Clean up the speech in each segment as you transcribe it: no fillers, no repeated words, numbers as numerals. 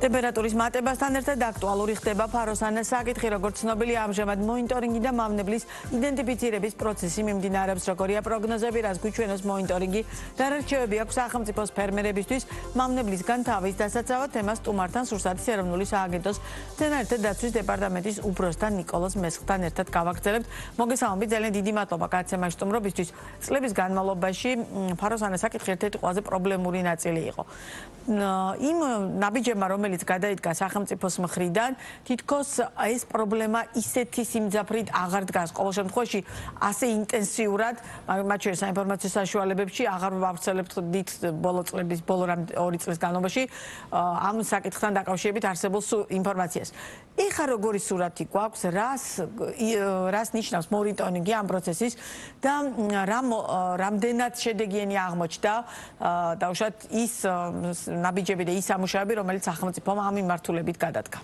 ტემპერატურის მატებასთან ერთად აქტუალური ხდება ფაროსანას საკითხი, როგორც ცნობილია, ამჟამად მონიტორინგი და მავნებლის იდენტიფიცირების პროცესი მიმდინარეობს. Როგორია პროგნოზები, რაც გვიჩვენოს მონიტორინგი და რჩევები აქვს სახელმწიფოს ფერმერებისთვის მავნებლისგან თავის დასაცავად თემას სტუმართან სურსათის ეროვნული სააგენტოს მცენარეთა დაცვის დეპარტამენტის უფროსთან ნიკოლოზ მესხთან ერთად გავაგრძელებთ. მოგესალმებით, ძალიან დიდი მადლობა გადაცემაში სტუმრობისთვის. წლების განმავლობაში ფაროსანას საკითხი ერთ-ერთი ყველაზე პრობლემური ნაწილი იყო. იმ ნაბიჯებმა, რომელიც გადაიდგა სახელმწიფოს მხრიდან, თითქოს ეს პრობლემა ისეთი სიმძაფრით აღარ დგას. ყოველ შემთხვევაში ასე ინტენსიურად, მათ შორის საინფორმაციო საშუალებებში აღარ ვავრცელებთ ბოლო წლების, ბოლო 2 წლის განმავლობაში ამ საკითხთან დაკავშირებით არსებულ ინფორმაციას. ეხლა როგორი სურათი გვაქვს, რას ნიშნავს მონიტორინგი ამ პროცესის და რამდენად შედეგიანი აღმოჩნდა დაუშვათ ის ნაბიჯები და ის სამუშაოები, რომელიც სახელმწიფომ ამ მიმართულებით გადადგა.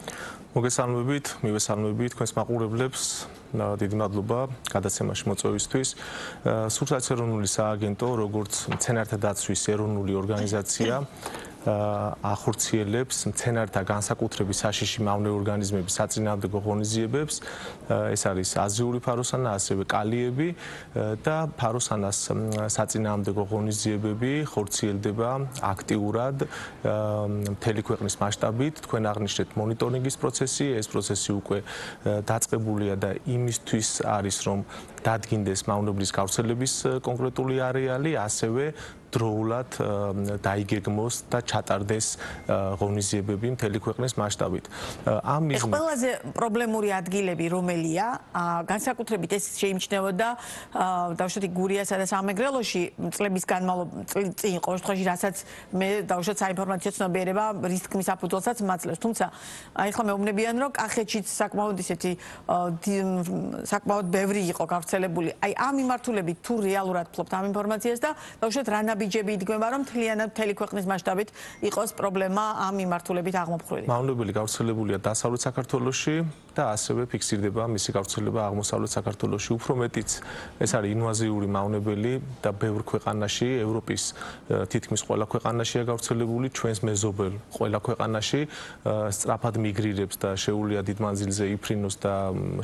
მოგესალმებით, მივესალმებით თქვენს მაყურებლებს. დიდი მადლობა გადაცემაში მოწვევისთვის. სურსათის ეროვნული სააგენტო, როგორც მცენარეთა დაცვის ეროვნული ორგანიზაცია, ახორციელებს მცენარეთა განსაკუთრების საშიში მავნე ორგანიზმების საწინააღმდეგო ღონისძიებებს. ეს არის აზიური ფაროსანა, ასევე კალიები და ფაროსანას საწინააღმდეგო ღონისძიებები ხორციელდება აქტიურად მთელი ქვეყნის მასშტაბით. თქვენ აღნიშნეთ მონიტორინგის პროცესი, ეს პროცესი უკვე დაწყებულია და იმისთვის არის, რომ დადგინდეს მავნებლის გავრცელების კონკრეტული არეალი, ასევე დროულად დაიგეგმოს და ჩატარდეს ღონისძიებები მთელი ქვეყნის მასშტაბით. ყველაზე პრობლემური ადგილები რომელია? განსაკუთრებით ეს შეიმჩნევოდა დავუშვათ გურიასა და სამეგრელოში წლების განმავლობაში, ყოველ შემთხვევაში, რასაც მე დავუშვათ საინფორმაციო ცნობიერება რის თქმის საფუძველსაც მაძლევს. თუმცა ახლა მეუბნებიან, რომ კახეთშიც საკმაოდ ისეთი საკმაოდ ბევრი იყო გავრცელებული. აი ამ მიმართულებით თუ რეალურად ფლობთ ამ ინფორმაციას და დავუშვათ რა ნაბიჯები იდგმება, რომ მთლიანად მთელი ქვეყნის მასშტაბით იყოს პრობლემა ამ მიმართულებით აღმოფხვრილი. მავნებელი გავრცელებულია დასავლეთ საქართველოში და ასევე ფიქსირდება მისი გავრცელება აღმოსავლეთ საქართველოში. უფრო მეტიც ეს არის ინვაზიური მავნებელი და ბევრ ქვეყანაში, ევროპის თითქმის ყველა ქვეყანაშია გავრცელებული, ჩვენს მეზობელ ყველა ქვეყანაში სწრაფად მიგრირებს და შეუძლია დიდ მანძილზე იფრინოს და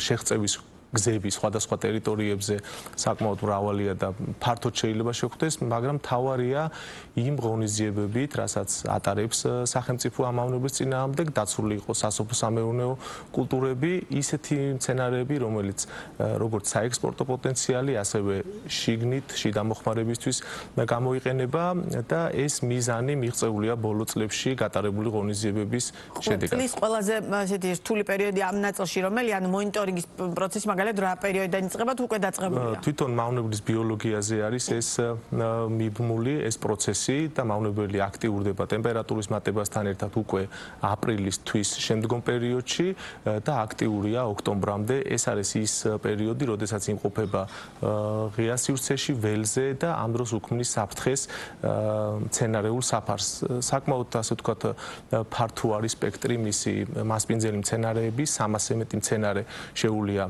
შეღწევის გზები სხვადასხვა ტერიტორიებზე საკმაოდ მრავალია და ფართოდ შეიძლება შეხვდეს, მაგრამ თავარია იმ ღონისძიებებით, რასაც ატარებს სახელმწიფო ამ მავნებლის წინააღმდეგ, დაცული იყოს სასოფლო-სამეურნეო კულტურები, ისეთი მცენარეები, რომელიც როგორც საექსპორტო პოტენციალი, ასევე შიგნით, შიდა მოხმარებისთვის გამოიყენება და ეს მიზანი მიღწეულია ბოლო წლებში გატარებული ღონისძიებების შედეგად. წლის ყველაზე ესეთი რთული პერიოდი ამ ნაწილში, რომელიც ანუ მონიტორინგის პროცესი რა პერიოდიდან იწყება თუ უკვე დაწყებულია? თვითონ მავნებლის ბიოლოგიაზე არის ეს მიბმული ეს პროცესი და მავნებელი აქტიურდება ტემპერატურის მატებასთან ერთად უკვე აპრილის თვის შემდგომ პერიოდში და აქტიურია ოქტომბრამდე. ეს არის ის პერიოდი, როდესაც იმყოფება ღია სივრცეში, ველზე და ამ დროს უქმნის საფრთხეს მცენარეულ საფარს. საკმაოდ ასე ვთქვათ ფართო არის სპექტრი მისი მასპინძელი მცენარეების, 300-ზე მეტი მცენარე შეუძლია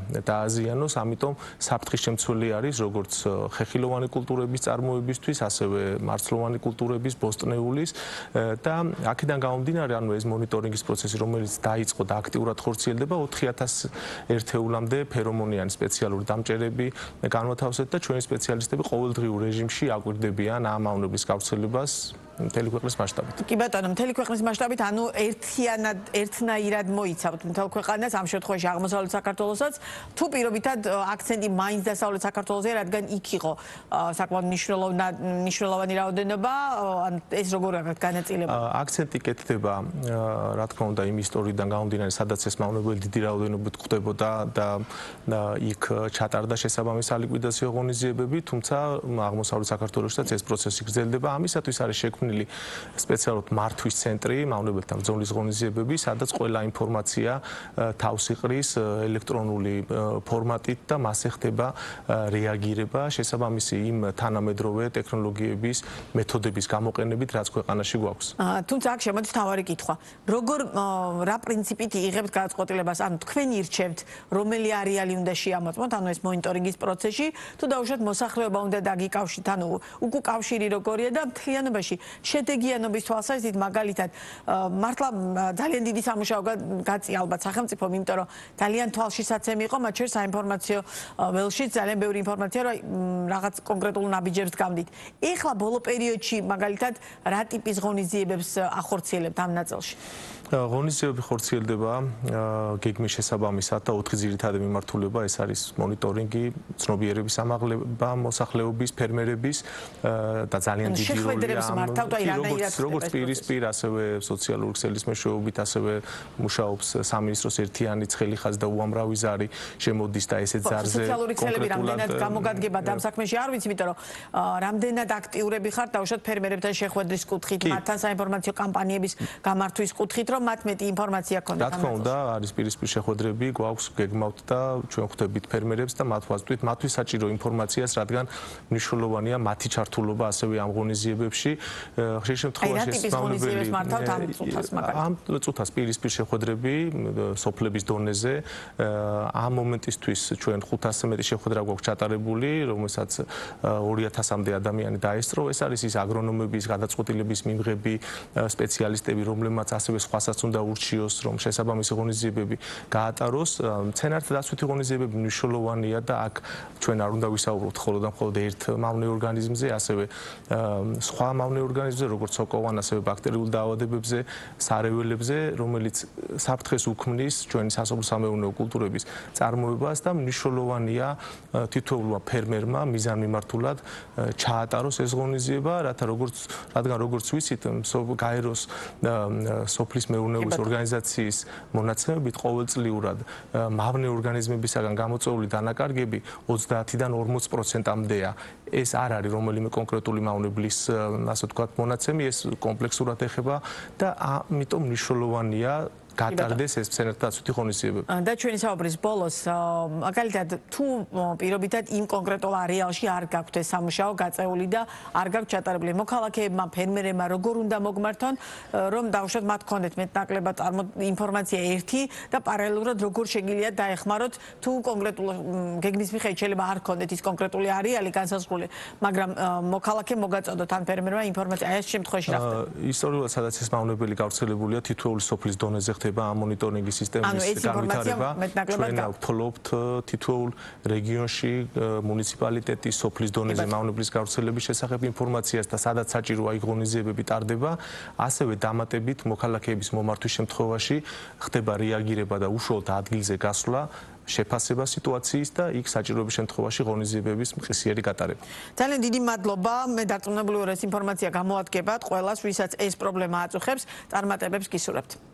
აზიანოს, ამიტომ საფრთხის შემცველი არის როგორც ხეხილოვანი კულტურების წარმოებისთვის, ასევე მარცვლოვანი კულტურების, ბოსტნეულის და აქედან გამომდინარე, ანუ ეს მონიტორინგის პროცესი, რომელიც დაიწყო და აქტიურად ხორციელდება, 4000 ერთეულამდე ფერომონიანი სპეციალური დამჭერები განვათავსეთ და ჩვენი სპეციალისტები ყოველდღიურ რეჟიმში აკვირდებიან ამ მავნებლის გავრცელებას მთელი ქვეყნის მასშტაბით. კი ბატონო, მთელი ქვეყნის მასშტაბით, ანუ ერთნაირად მოიცავთ მთელ ქვეყანას, ამ შემთხვევაში აღმოსავლეთ საქართველოსაც, თუ პირობითად აქცენტი მაინც დასავლეთ საქართველოზე, რადგან იქ იყო საკმაოდ მნიშვნელოვანი რაოდენობა, ან ეს როგორ აქვს განაწილებული? აქცენტი კეთდება, რა თქმა უნდა, იმ ისტორიიდან გამომდინარე, სადაც ეს მავნებელი დიდი რაოდენობით გვხვდებოდა და იქ ჩატარდა შესაბამისი სალიკვიდაციო ღონისძიებები, თუმცა აღმოსავლეთ საქართველოშიც ეს პროცესი გრძელდება. ამისათვის არის შექმნილი სპეციალურად მართვის ცენტრი, მავნებელთა ბრძოლის ღონისძიებები, სადაც ყველა ინფორმაცია თავს იყრის ელექტრონული ფორმატით და მასზე ხდება რეაგირება შესაბამისი იმ თანამედროვე ტექნოლოგიების მეთოდების გამოყენებით, რაც ქვეყანაში გვაქვს. თუმცა აქ შემოდის თავარი კითხვა. რა პრინციპით იღებთ გადაწყვეტილებას? ანუ თქვენ ირჩევთ, რომელი არეალი უნდა შეამოწმოთ, ანუ ეს მონიტორინგის პროცესში, თუ დაუშვათ მოსახლეობა უნდა დაგიკავშიროთ, ანუ უკავშირი როგორია და მთლიანობაში შედეგიანობის თვალსაზრისით მაგალითად მართლა ძალიან დიდი სამუშაო გაწია ალბათ სახელმწიფომ, იმიტომ რომ ძალიან თვალშისაცემი იყო მათ შორის საინფორმაციო ველში ძალიან ბევრი ინფორმაცია, რომ რაღაც კონკრეტულ ნაბიჯებს გამდით. ეხლა ბოლო პერიოდში მაგალითად რა ტიპის ღონისძიებებს ახორციელებთ ამ ნაწილში? ღონისძიებები ხორციელდება გეგმის შესაბამისად და 4 ძირითადი მიმართულება ეს არის მონიტორინგი, ცნობიერების ამაღლება მოსახლეობის, ფერმერების და ძალიან დიდი როლი როგორც პირისპირ, ასევე სოციალური ქსელის მეშვეობით, ასევე მუშაობს სამინისტროს ერთიანი ცხელი ხაზი და უამრავი ზარი შემოდის და ესეც ზარზე სოციალური ქსელები რამდენად გამოგადგებათ ამ საქმეში არ ვიცი, იმიტომ რომ რამდენად აქტიურები ხართ დაუშვათ ფერმერებთან შეხვედრის კუთხით, მათთან საინფორმაციო კამპანიების გამართვის კუთხით, რომ მათ მეტი ინფორმაცია ქონდეთ. რა თქმა უნდა, არის პირისპირ შეხვედრები, გვაქვს გეგმავთ და ჩვენ ხვდებით ფერმერებს და მათ ვაზრდით მათთვის საჭირო ინფორმაციას, რადგან მნიშვნელოვანია მათი ჩართულობა ასევე ამ ღონისძიებებში. ხშირ შემთხვევაში ეს მართავთ ამ წუთას პირისპირ შეხვედრები სოფლების დონეზე. ამ მომენტისთვის ჩვენ 500-ზე მეტი შეხვედრა გვაქვს ჩატარებული, რომელსაც 2000-მდე ადამიანი დაესწრო. ეს არის ის აგრონომების, გადაწყვეტილების მიმღები, სპეციალისტები, რომლებმაც ასევე სხვასაც უნდა ურჩიოს, რომ შესაბამისი ღონისძიებები გაატაროს. მცენარეთა დაცვითი ღონისძიებები მნიშვნელოვანია და აქ ჩვენ არ უნდა ვისაუბროთ მხოლოდ ერთ მავნე ორგანიზმზე, ასევე სხვა მავნე ორგანიზმზე, როგორც სოკოვან, ასევე ბაქტერიულ დაავადებებზე, სარეველებზე, რომელიც საფრთხეს უქმნის ჩვენი სასოფლო-სამეურნეო კულტურების წარმოებას და მნიშვნელოვანია თითოეულმა ფერმერმა მიზანმიმართულად ჩაატაროს ეს ღონისძიება, რადგან როგორც ვიცით, გაეროს სოფლის მეურნეობის ორგანიზაციის მონაცემებით ყოველწლიურად მავნე ორგანიზმებისაგან გამოწვეული დანაკარგები 30-დან 40%-მდეა. ეს არ არის რომელიმე კონკრეტული მავნებლის, ასე ვთქვათ, მონაცემი, ეს კომპლექსურად ეხება და ამიტომ მნიშვნელოვანია გატარდეს ეს მცენარეთა დაცვითი ღონისძიებები. და ჩვენი საუბრის ბოლოს, მაგალითად, თუ პირობითად იმ კონკრეტულ არეალში არ გაქვთ ეს სამუშაო გაწეული და არ გაქვთ ჩატარებული მოქალაქეებმა, ფერმერებმა როგორ უნდა მოგმართონ, რომ დაუშვათ მათ გქონდეთ მეტნაკლებად ინფორმაცია ერთი და პარალელურად როგორ შეგიძლიათ დაეხმაროთ, თუ კონკრეტულ გეგმის მიხედვით შეიძლება არ გქონდეთ ის კონკრეტული არეალი განსაზღვრული, მაგრამ მოქალაქე მოგაწოდოთ ამ ფერმერმა ინფორმაცია, აი ეს შემთხვევაში რა ხდება? ისტორიულად სადაც ეს მავნებელი გავრცელებულია, თითოეული სოფლის დონეზე ამ მონიტორინგის სისტემის განვითარება ჩვენ ვთხოვთ თითოეულ რეგიონში მუნიციპალიტეტის სოფლის დონეზე მავნებლის გავრცელების შესახებ ინფორმაციას და სადაც საჭიროა იქ ღონისძიებები ტარდება, ასევე დამატებით მოქალაქეების მომართვის შემთხვევაში ხდება რეაგირება და უშუალოდ ადგილზე გასვლა შეფასება სიტუაციის და იქ საჭიროების შემთხვევაში ღონისძიებების მყისიერი გატარება. ძალიან დიდი მადლობა. მე დარწმუნებული ვარ, ეს ინფორმაცია გამოადგებათ ყველას, ვისაც ეს პრობლემა აწუხებს, წარმატებებს გისურვებთ.